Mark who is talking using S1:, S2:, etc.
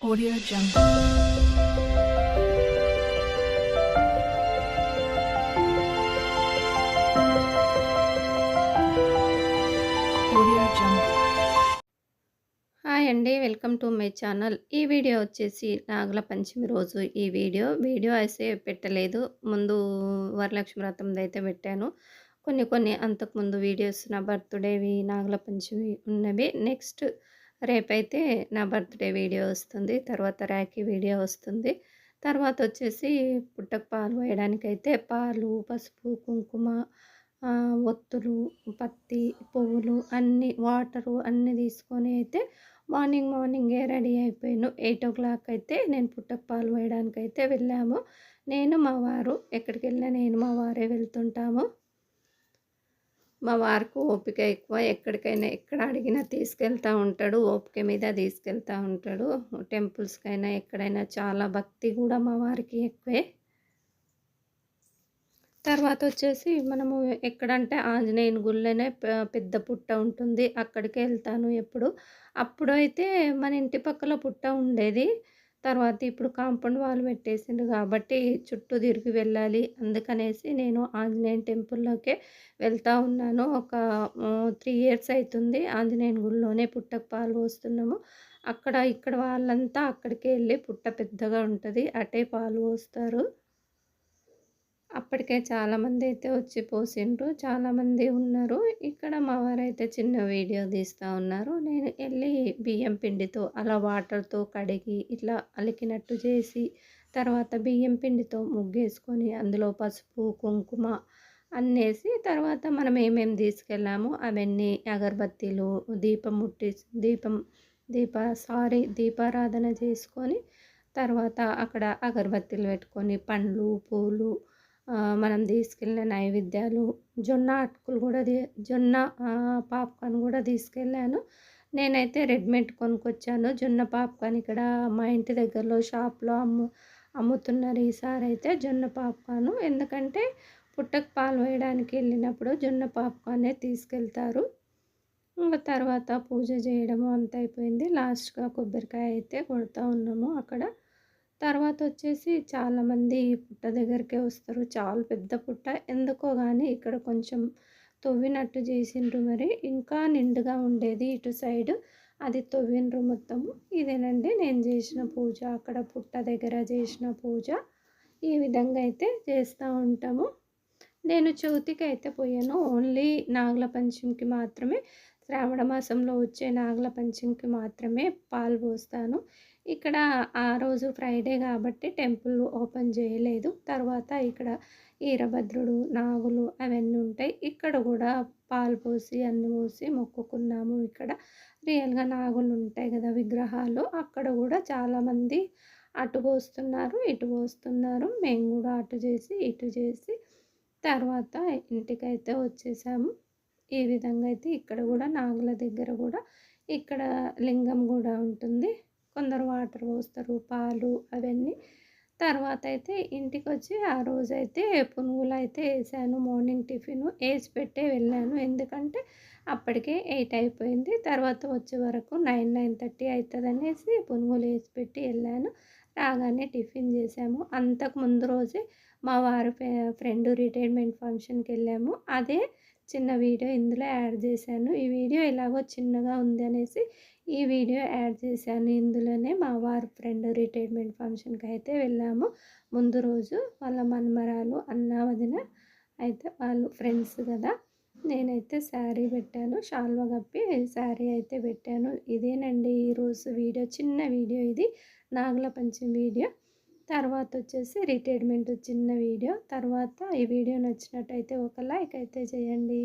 S1: Audio Jungle. Audio Jungle.
S2: Hi అండి. Welcome to my channel. ఈ video వచ్చేసి నాగుల పంచమి రోజు ఈ వీడియో అయితే పెట్టలేదు. ముందు వరలక్ష్మి వ్రతందైతే పెట్టాను. కొన్ని అంతకుముందు వీడియోస్ నా బర్త్‌డేవి, నాగుల పంచమి ఉన్నవి. నెక్స్ట్ రేపైతే నా బర్త్‌డే వీడియో వస్తుంది. తర్వాత రాఖీ వీడియో వస్తుంది. తర్వాత వచ్చేసి పుట్టకు పాలు పోయడానికైతే పాలు, పసుపు, కుంకుమ, ఒత్తులు, పత్తి, పువ్వులు అన్నీ వాటరు అన్నీ తీసుకొని అయితే మార్నింగే రెడీ అయిపోయాను. 8:00 అయితే నేను పుట్టకు పాలు పోయడానికైతే వెళ్ళాము. నేను, మా వారు ఎక్కడికెళ్ళినా నేను, మా వారే వెళ్తుంటాము. మా వారికి ఓపిక ఎక్కువ. ఎక్కడికైనా ఎక్కడ అడిగినా తీసుకెళ్తా ఉంటాడు. ఓపిక మీద తీసుకెళ్తా ఉంటాడు. టెంపుల్స్‌కైనా ఎక్కడైనా చాలా భక్తి కూడా మా వారికి ఎక్కువే. తర్వాత వచ్చేసి మనము ఎక్కడంటే ఆంజనేయుని గుళ్ళోనే పెద్ద పుట్ట ఉంటుంది. అక్కడికే వెళ్తాను ఎప్పుడు. అప్పుడైతే మన ఇంటి పక్కల పుట్ట ఉండేది. తర్వాత ఇప్పుడు కాంపౌండ్ వాల్ పెట్టేసిండు కాబట్టి చుట్టూ తిరిగి వెళ్ళాలి. అందుకనేసి నేను ఆంజనేయుని టెంపుల్‌లోకే వెళ్తా ఉన్నాను. ఒక 3 ఇయర్స్ అయితుంది ఆంజనేయుని గుడిలోనే పుట్టకు పాలు పోస్తున్నాము. ఇక్కడ వాళ్ళంతా అక్కడికే వెళ్ళి పుట్ట పెద్దగా ఉంటది. అటే పాలు పోస్తారు. అప్పటికే చాలామంది అయితే వచ్చి పోసిండ్రు. చాలామంది ఉన్నారు. ఇక్కడ మా వారైతే చిన్న వీడియో తీస్తా ఉన్నారు. నేను ఎళ్ళి బియ్యం పిండితో అలా వాటర్‌తో కడిగి ఇట్లా అలికినట్టు చేసి, తర్వాత బియ్యం పిండితో ముగ్గేసుకొని అందులో పసుపు, కుంకుమ అన్నేసి తర్వాత మనం ఏమేమి తీసుకెళ్ళామో అవన్నీ అగరబత్తీలు, దీపం ముట్టిసి దీపారాధన చేసుకొని, తర్వాత అక్కడ అగరబత్తీలు పెట్టుకొని పండ్లు, పూలు, మనం తీసుకెళ్ళిన నైవేద్యాలు, జొన్న అటుకులు కూడా జొన్న పాప్కార్న్ కూడా తీసుకెళ్ళాను. నేనైతే రెడీమేడ్ కొనుక్కొచ్చాను జొన్న పాప్కార్న్. ఇక్కడ మా ఇంటి దగ్గరలో షాప్‌లో అమ్ముతున్నారు ఈసారైతే జొన్న పాప్కార్న్. ఎందుకంటే పుట్టకు పాలు పోయడానికి వెళ్ళినప్పుడు జొన్న పాప్కార్నే తీసుకెళ్తారు. ఇంక తర్వాత పూజ చేయడము అంతా అయిపోయింది. లాస్ట్‌గా కొబ్బరికాయ అయితే కొడతా ఉన్నాము అక్కడ. తర్వాత వచ్చేసి చాలామంది ఈ పుట్ట దగ్గరికే వస్తారు. చాలా పెద్ద పుట్ట. ఎందుకో గానీ ఇక్కడ కొంచెం తవ్వినట్టు చేసిండ్రు మరి. ఇంకా నిండుగా ఉండేది ఇటు సైడు. అది తవ్విండ్రు మొత్తము. ఇదేనండి నేను చేసిన పూజ. అక్కడ పుట్ట దగ్గర చేసిన పూజ. ఈ విధంగా అయితే చేస్తూ ఉంటాము. నేను చవితికైతే పోయాను. ఓన్లీ నాగుల పంచమికి మాత్రమే, శ్రావణ మాసంలో వచ్చే నాగుల పంచమికి మాత్రమే పాలు పోస్తాను. ఇక్కడ ఆ రోజు ఫ్రైడే కాబట్టి టెంపుల్ ఓపెన్ చేయలేదు. తర్వాత ఇక్కడ వీరభద్రుడు, నాగులు అవన్నీ ఉంటాయి. ఇక్కడ కూడా పాలు పోసి అన్ని పోసి మొక్కుకున్నాము. ఇక్కడ రియల్‌గా నాగులు ఉంటాయి కదా విగ్రహాలు. అక్కడ కూడా చాలామంది అటు పోస్తున్నారు, ఇటు పోస్తున్నారు. మేము కూడా అటు చేసి, ఇటు చేసి తర్వాత ఇంటికైతే వచ్చేసాము. ఈ విధంగా అయితే ఇక్కడ కూడా నాగుల దగ్గర కూడా ఇక్కడ లింగం కూడా ఉంటుంది. కొందరు వాటర్ పోస్తారు, పాలు అవన్నీ. తర్వాత అయితే ఇంటికొచ్చి ఆ రోజైతే పునుగులైతే వేసాను. మార్నింగ్ టిఫిను ఏసి పెట్టే వెళ్ళాను. ఎందుకంటే అప్పటికే 8 అయిపోయింది. తర్వాత వచ్చే వరకు 9:30 అవుతదనేసి పునుగులు వేసి పెట్టి వెళ్ళాను. రాగానే టిఫిన్ చేసాము. అంతకు ముందు రోజే మా వారి ఫ్రెండ్ రిటైర్మెంట్ ఫంక్షన్‌కెళ్ళాము. అదే చిన్న వీడియో ఇందులో యాడ్ చేశాను. ఈ వీడియో ఎలాగో చిన్నగా ఉంది అనేసి ఈ వీడియో యాడ్ చేశాను. ఇందులోనే మా వారి ఫ్రెండ్ రిటైర్మెంట్ ఫంక్షన్‌కి అయితే వెళ్ళాము. ముందు రోజు వాళ్ళ మనమరాలు, అన్న, వదిన అయితే వాళ్ళు ఫ్రెండ్స్ కదా! నేనైతే శారీ పెట్టాను. శాలువా కప్పి శారీ అయితే పెట్టాను. ఇదేనండి ఈరోజు వీడియో. చిన్న వీడియో ఇది. నాగుల పంచమి వీడియో. తర్వాత వచ్చేసి రిటైర్మెంట్ చిన్న వీడియో. తర్వాత ఈ వీడియో నచ్చినట్టయితే ఒక లైక్ అయితే చేయండి.